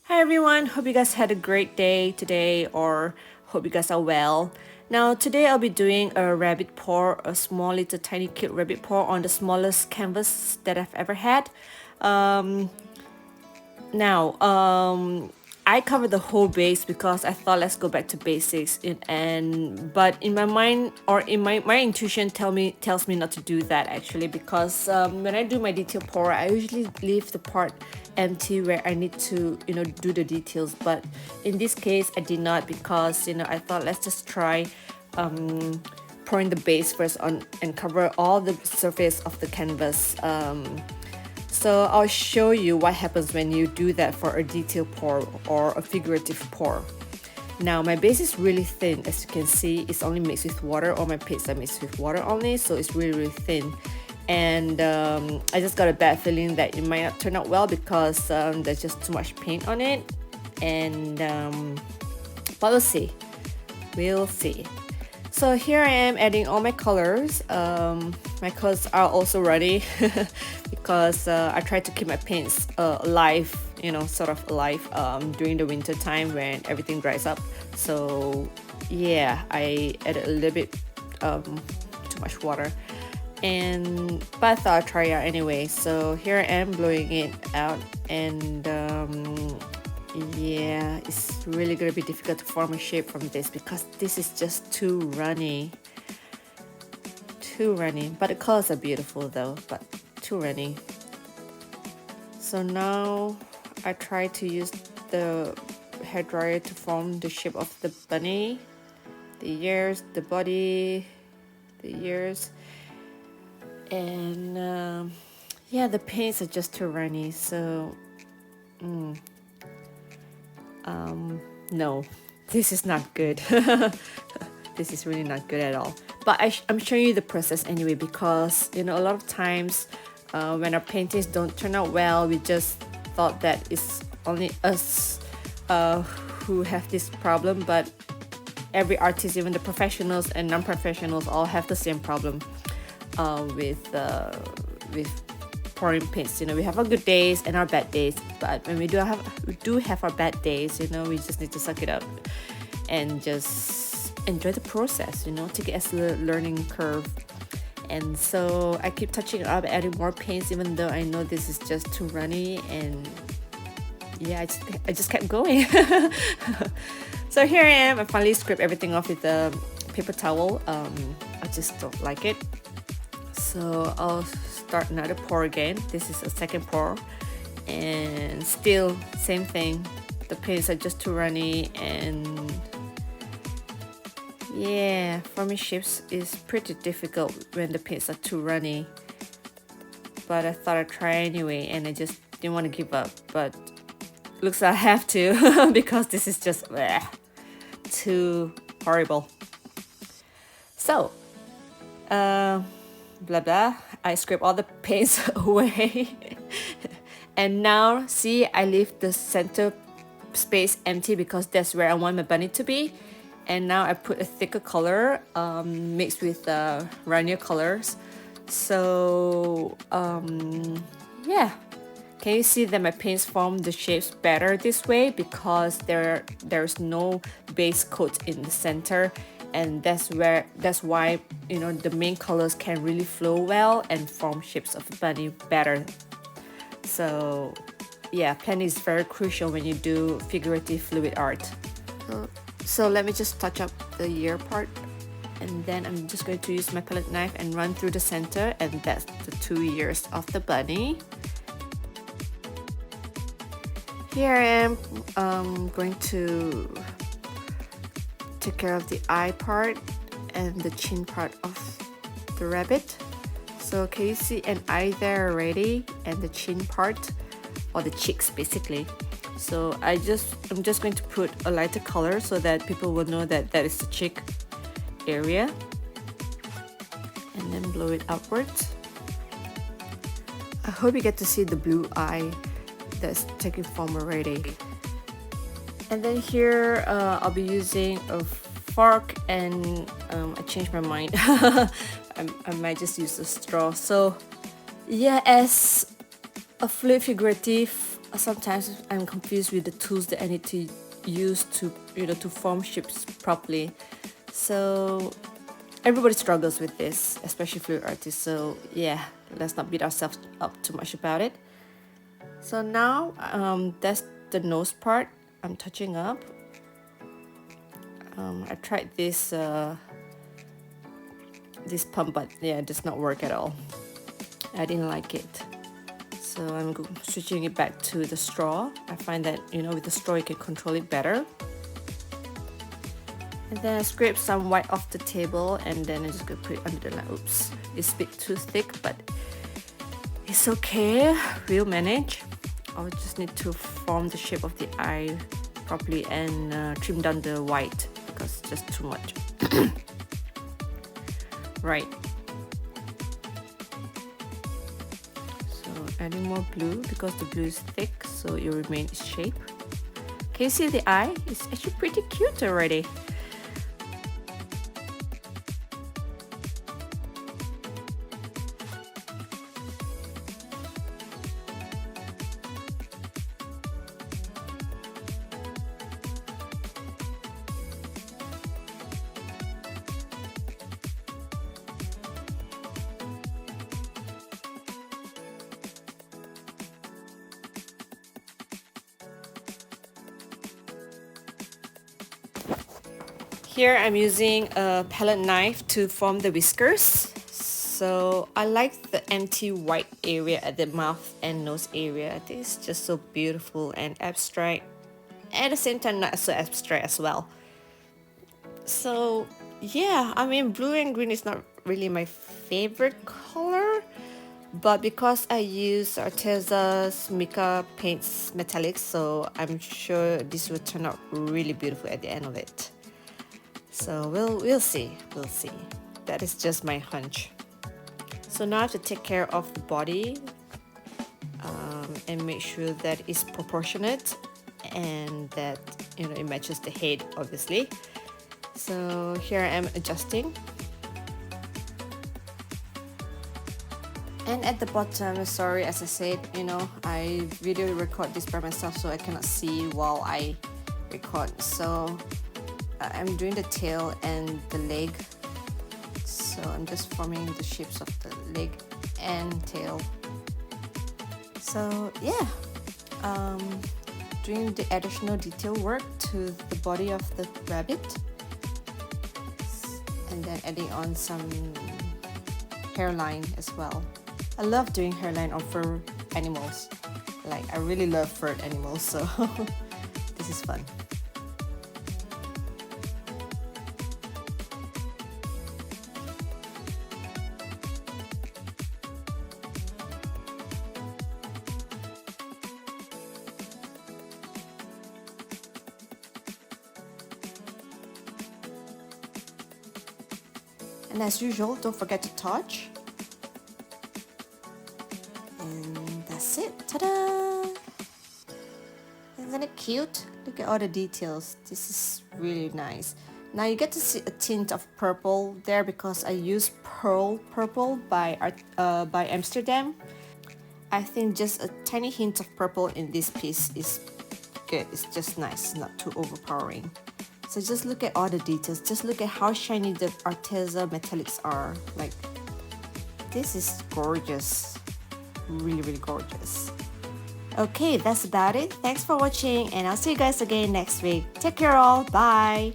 Hi everyone, hope you guys had a great day today or hope you guys are well. Now today I'll be doing a rabbit paw, a small little tiny cute rabbit paw on the smallest canvas that I've ever had. Um, now, I covered the whole base because I thought let's go back to basics but in my mind or in my intuition tells me not to do that actually because when I do my detail pour I usually leave the part empty where I need to do the details, but in this case I did not because I thought let's just try pouring the base first on and cover all the surface of the canvas. So I'll show you what happens when you do that for a detail pour or a figurative pour. Now my base is really thin, as you can see. It's only mixed with water. All my paints are mixed with water only, so it's really thin. And I just got a bad feeling that it might not turn out well because there's just too much paint on it. And but we'll see. We'll see. So here I am adding all my colors. My colors are also ready because I try to keep my paints alive, sort of alive during the winter time when everything dries up. So yeah, I added a little bit too much water, but I thought I'd try it out anyway. So here I am blowing it out, and yeah, it's really gonna be difficult to form a shape from this because this is just too runny. But the colors are beautiful though, but too runny. So now I try to use the hairdryer to form the shape of the bunny, the ears, the body, the ears, and yeah, the paints are just too runny, so no, this is not good. This is really not good at all. But I'm showing you the process anyway because a lot of times when our paintings don't turn out well, we just thought that it's only us who have this problem, but every artist, even the professionals and non-professionals, all have the same problem with pouring paints. We have our good days and our bad days, but when we do have our bad days, we just need to suck it up and just enjoy the process, take it as a learning curve. And so I keep touching it up, adding more paints even though I know this is just too runny, and yeah, I just kept going. So here I am. I finally scraped everything off with a paper towel. I just don't like it, so I'll start another pour again. This is a second pour, and still same thing. The paints are just too runny, and yeah, forming shapes is pretty difficult when the paints are too runny. But I thought I'd try anyway, and I just didn't want to give up. But looks like I have to because this is just too horrible. So, blah blah. I scrape all the paints away, and now see, I leave the center space empty because that's where I want my bunny to be. And now I put a thicker color mixed with runnier colors. So yeah, can you see that my paints form the shapes better this way because there's no base coat in the center, and that's why the main colors can really flow well and form shapes of the bunny better. So yeah, planning is very crucial when you do figurative fluid art. So let me just touch up the ear part, and then I'm just going to use my palette knife and run through the center, and that's the 2 ears of the bunny. Here I am going to take care of the eye part and the chin part of the rabbit. So can you see an eye there already, and the chin part, or the cheeks basically. So I'm just going to put a lighter color so that people will know that that is the cheek area, and then blow it upwards. I hope you get to see the blue eye that's taking form already. And then here I'll be using a fork, and I changed my mind. I might just use a straw. So yeah, as a fluid figurative sometimes I'm confused with the tools that I need to use to, to form shapes properly. So everybody struggles with this, especially fluid artists. So yeah, let's not beat ourselves up too much about it. So now that's the nose part I'm touching up. I tried this pump, but yeah, it does not work at all. I didn't like it. So I'm switching it back to the straw. I find that, with the straw you can control it better. And then I scrape some white off the table, and then I'm just gonna put it under the line. Oops, it's a bit too thick, but it's okay, we'll manage. I'll just need to form the shape of the eye properly and trim down the white because it's just too much. Right. So adding more blue because the blue is thick, so it will remain its shape. Can you see the eye? It's actually pretty cute already. Here I'm using a palette knife to form the whiskers. So I like the empty white area at the mouth and nose area. I think it's just so beautiful and abstract. At the same time, not so abstract as well. So yeah, I mean, blue and green is not really my favorite color, but because I use Arteza's Mica Paints Metallics, so I'm sure this will turn out really beautiful at the end of it. So we'll see. That is just my hunch. So now I have to take care of the body and make sure that it's proportionate and that it matches the head, obviously. So here I am adjusting. And at the bottom, sorry, as I said, I video record this by myself, so I cannot see while I record. So I'm doing the tail and the leg, so I'm just forming the shapes of the leg and tail. So yeah, doing the additional detail work to the body of the rabbit, and then adding on some hairline as well. I love doing hairline on fur animals. Like, I really love fur animals, so this is fun. And as usual, don't forget to touch. And that's it. Ta-da! Isn't it cute? Look at all the details. This is really nice. Now you get to see a tint of purple there because I use Pearl Purple by Amsterdam. I think just a tiny hint of purple in this piece is good. It's just nice, not too overpowering. So just look at all the details. Just look at how shiny the Arteza metallics are. Like, this is gorgeous. Really, really gorgeous. Okay, that's about it. Thanks for watching, and I'll see you guys again next week. Take care all. Bye.